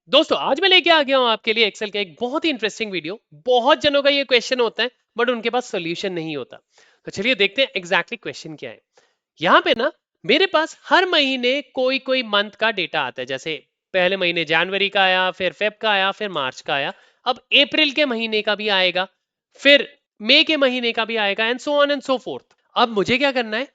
दोस्तों आज मैं लेके आ गया हूं आपके लिए एक्सेल का एक बहुत ही इंटरेस्टिंग वीडियो। बहुत जनों का ये क्वेश्चन होता है बट उनके पास सोल्यूशन नहीं होता। तो चलिए देखते हैं एग्जैक्टली क्वेश्चन क्या है। यहाँ पे ना मेरे पास हर महीने कोई कोई मंथ का डेटा आता है। जैसे पहले महीने जनवरी का आया, फिर फेब का आया, फिर मार्च का आया। अब अप्रैल के महीने का भी आएगा, फिर मई के महीने का भी आएगा and so on and so fourth. अब मुझे क्या करना है,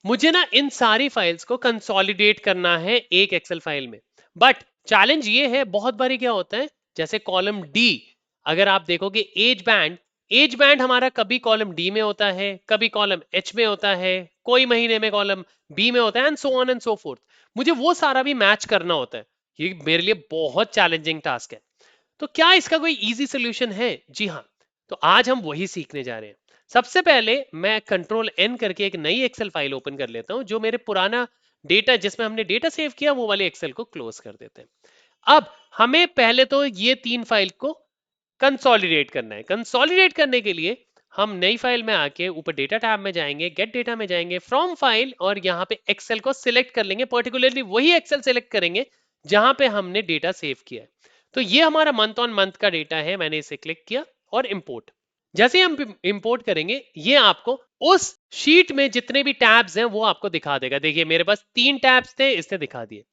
मुझे ना इन सारी फाइल्स को कंसोलिडेट करना है एक एक्सेल फाइल में। बट चैलेंज ये है, बहुत बारी क्या होता है, जैसे कॉलम डी, अगर आप देखोगे एज बैंड हमारा कभी कॉलम डी में होता है, कभी कॉलम एच में होता है, कोई महीने में कॉलम बी में होता है and so on and so fourth. मुझे वो सारा भी मैच करना होता है। ये मेरे लिए बहुत चैलेंजिंग टास्क है। तो क्या इसका कोई इजी सोल्यूशन है? जी हाँ। तो आज हम वही सीखने जा रहे हैं। सबसे पहले मैं कंट्रोल एन करके एक नई एक्सेल फाइल ओपन कर लेता हूं। जो मेरे पुराना डेटा जिसमें हमने डेटा सेव किया वो वाले एक्सेल को क्लोज कर देते हैं। अब हमें पहले तो ये तीन फाइल को कंसोलिडेट करना है। कंसोलिडेट करने के लिए हम नई फाइल में आके ऊपर डेटा टैब में जाएंगे, गेट डेटा में जाएंगे, फ्रॉम फाइल, और यहाँ पे एक्सेल को सिलेक्ट कर लेंगे। पर्टिकुलरली वही एक्सेल सिलेक्ट करेंगे जहां पे हमने डेटा सेव किया है। तो ये हमारा मंथ ऑन मंथ का डेटा है। मैंने इसे क्लिक किया और इंपोर्ट। जैसे ही हम इंपोर्ट करेंगे ये आपको उस शीट में जितने भी टैब्स हैं वो आपको दिखा देगा। देखिए मेरे पास 3 टैब्स थे, इसने दिखा दिए।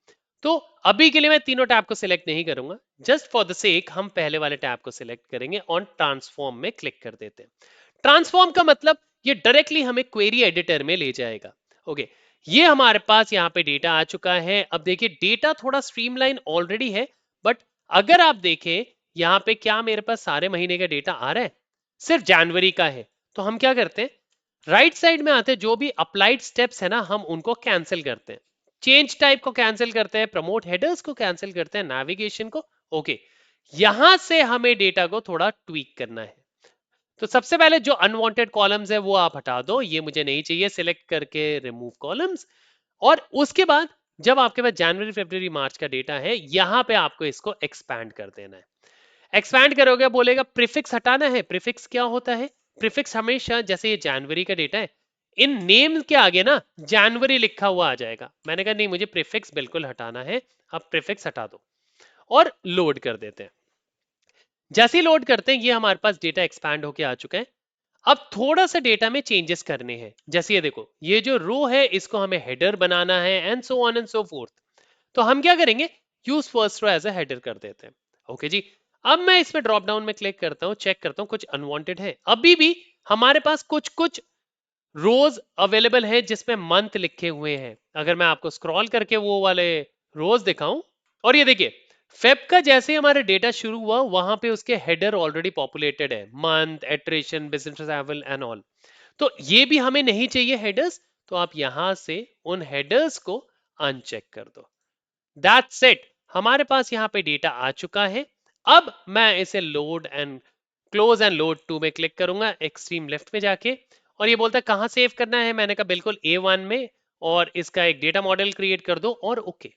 तो अभी के लिए मैं तीनों टैब को सिलेक्ट नहीं करूंगा। जस्ट फॉर द सेक हम पहले वाले टैब को सिलेक्ट करेंगे, ऑन ट्रांसफॉर्म में क्लिक कर देते हैं। ट्रांसफॉर्म का मतलब ये डायरेक्टली हमें क्वेरी एडिटर में ले जाएगा। ओके, ये हमारे पास यहाँ पे डेटा आ चुका है। अब देखिए डेटा थोड़ा स्ट्रीमलाइन ऑलरेडी है, बट अगर आप देखें यहाँ पे क्या मेरे पास सारे महीने का डेटा आ रहा है, सिर्फ जनवरी का है। तो हम क्या करते हैं, राइट साइड में आते हैं, जो भी अप्लाइड स्टेप्स है ना हम उनको कैंसिल करते हैं। चेंज टाइप को कैंसिल करते हैं, प्रमोट हेडर्स को कैंसिल करते हैं, नेविगेशन को। ओके, यहां से हमें डेटा को थोड़ा ट्वीक करना है। तो सबसे पहले जो अनवांटेड कॉलम्स है वो आप हटा दो, ये मुझे नहीं चाहिए। सिलेक्ट करके रिमूव कॉलम्स। और उसके बाद जब आपके पास जनवरी फरवरी मार्च का डेटा है, यहां पे आपको इसको एक्सपैंड कर देना है। एक्सपैंड करोगे, बोलेगा प्रीफिक्स हटाना है। प्रीफिक्स क्या होता है? प्रीफिक्स हमेशा, जैसे ये जनवरी का डेटा है, इन नेम के आगे ना जनवरी लिखा हुआ आ जाएगा। मैंने कहा नहीं, मुझे प्रीफिक्स बिल्कुल हटाना है। अब प्रीफिक्स हटा दो और लोड कर देते हैं। जैसे ही लोड करते हैं ये हमारे पास डेटा एक्सपैंड होके आ चुका है। अब थोड़ा सा डेटा में चेंजेस करने हैं। जैसे ये देखो, ये जो रो है इसको हमें हेडर बनाना है and so on and so forth. तो हम क्या करेंगे, use first row as a header कर देते हैं। ओके जी। अब मैं इसमें ड्रॉप डाउन में क्लिक करता हूं, चेक करता हूं कुछ अनवांटेड है। अभी भी हमारे पास कुछ कुछ रोज अवेलेबल है जिसमें मंथ लिखे हुए हैं। अगर मैं आपको स्क्रॉल करके वो वाले रोज दिखाऊं, और ये देखिए फेब का जैसे ही हमारा डेटा शुरू हुआ वहां पे उसके हेडर ऑलरेडी पॉपुलेटेड है, month, attrition, business travel and all. तो ये भी हमें नहीं चाहिए हेडर्स। तो आप यहां से उन हेडर्स को अनचेक कर दो। दैट्स इट, हमारे पास यहाँ पे डेटा आ चुका है। अब मैं इसे load and close and load to में क्लिक करूंगा, एक्सट्रीम लेफ्ट में जाके। और ये बोलता है कहाँ सेव करना है। मैंने कहा बिल्कुल A1 में, और इसका एक डेटा मॉडल क्रिएट कर दो और ओके।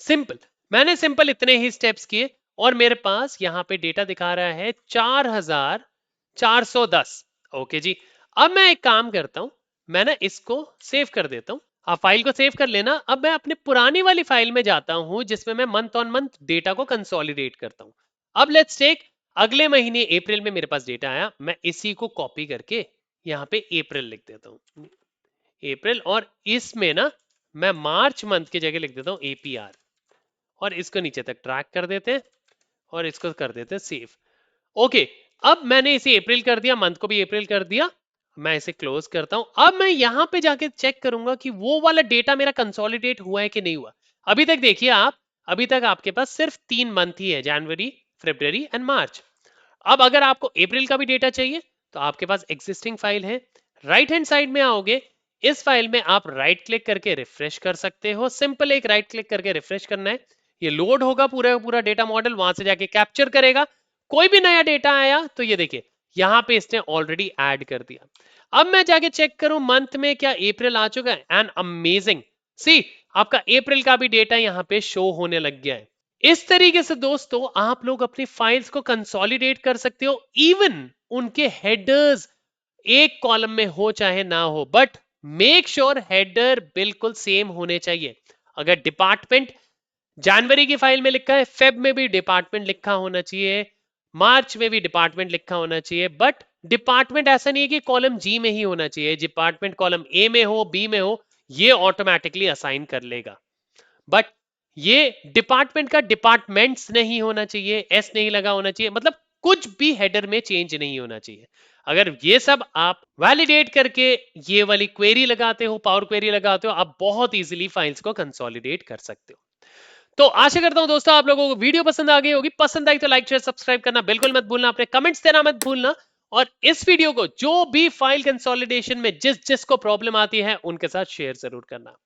सिंपल, मैंने सिंपल इतने ही स्टेप्स किए और मेरे पास यहाँ पे डेटा दिखा रहा है 4410। ओके जी। अब मैं एक काम करता हूँ, मैं ना इसको सेव कर देता हूँ। आप फाइल को सेव कर लेना। अब मैं अपने पुरानी वाली फाइल में जाता हूँ जिसमें मैं मंथ ऑन मंथ डेटा को कंसोलिडेट करता हूँ। अब लेट्स टेक अगले महीने अप्रैल में मेरे पास डेटा आया। मैं इसी को कॉपी करके यहाँ पे अप्रैल लिख देता हूँ, अप्रैल। और इसमें ना मैं मार्च मंथ की जगह लिख देता हूँ APR, और इसको नीचे तक ट्रैक कर देते हैं और इसको कर देते हैं सेव। ओके, अब मैंने इसे अप्रैल कर दिया, मंथ को भी अप्रैल कर दिया। मैं इसे क्लोज करता हूं। अब मैं यहां पे जाके चेक करूंगा कि वो वाला डेटा मेरा कंसोलिडेट हुआ है कि नहीं हुआ। अभी तक देखिए आप, अभी तक आपके पास सिर्फ 3 मंथ ही है, जनवरी, फरवरी एंड मार्च। अब अगर आपको अप्रैल का भी डेटा चाहिए तो आपके पास एग्जिस्टिंग फाइल है। राइट हैंड साइड में आओगे, इस फाइल में आप राइट क्लिक करके रिफ्रेश कर सकते हो। सिंपल एक राइट क्लिक करके रिफ्रेश करना है। ये लोड होगा पूरा पूरा डेटा मॉडल, वहां से जाके कैप्चर करेगा। कोई भी नया डेटा आया तो ये देखिए यहाँ पे इसने ऑलरेडी ऐड कर दिया। अब मैं जाके चेक करूं मंथ में क्या अप्रैल आ चुका है, एंड अमेजिंग, सी आपका अप्रैल का भी डेटा यहाँ पे शो होने लग गया है। इस तरीके से दोस्तों आप लोग अपनी फाइल्स को कंसोलिडेट कर सकते हो। इवन उनके हेडर्स एक कॉलम में हो चाहे ना हो, बट मेक श्योर हेडर बिल्कुल सेम होने चाहिए। अगर डिपार्टमेंट जनवरी की फाइल में लिखा है, फेब में भी डिपार्टमेंट लिखा होना चाहिए, मार्च में भी डिपार्टमेंट लिखा होना चाहिए, बट डिपार्टमेंट ऐसा नहीं है कि कॉलम जी में ही होना चाहिए, डिपार्टमेंट कॉलम ए में हो, बी में हो, ये ऑटोमेटिकली असाइन कर लेगा। बट ये डिपार्टमेंट का डिपार्टमेंट्स नहीं होना चाहिए, एस नहीं लगा होना चाहिए, मतलब कुछ भी हेडर में चेंज नहीं होना चाहिए। अगर ये सब आप वैलिडेट करके ये वाली क्वेरी लगाते हो, पावर क्वेरी लगाते हो, आप बहुत इजीली फाइल्स को कंसोलिडेट कर सकते हो। तो आशा करता हूं दोस्तों आप लोगों को वीडियो पसंद आ गई होगी। पसंद आई तो लाइक शेयर सब्सक्राइब करना बिल्कुल मत भूलना, अपने कमेंट्स देना मत भूलना, और इस वीडियो को जो भी फाइल कंसोलिडेशन में जिस जिस को प्रॉब्लम आती है उनके साथ शेयर जरूर करना।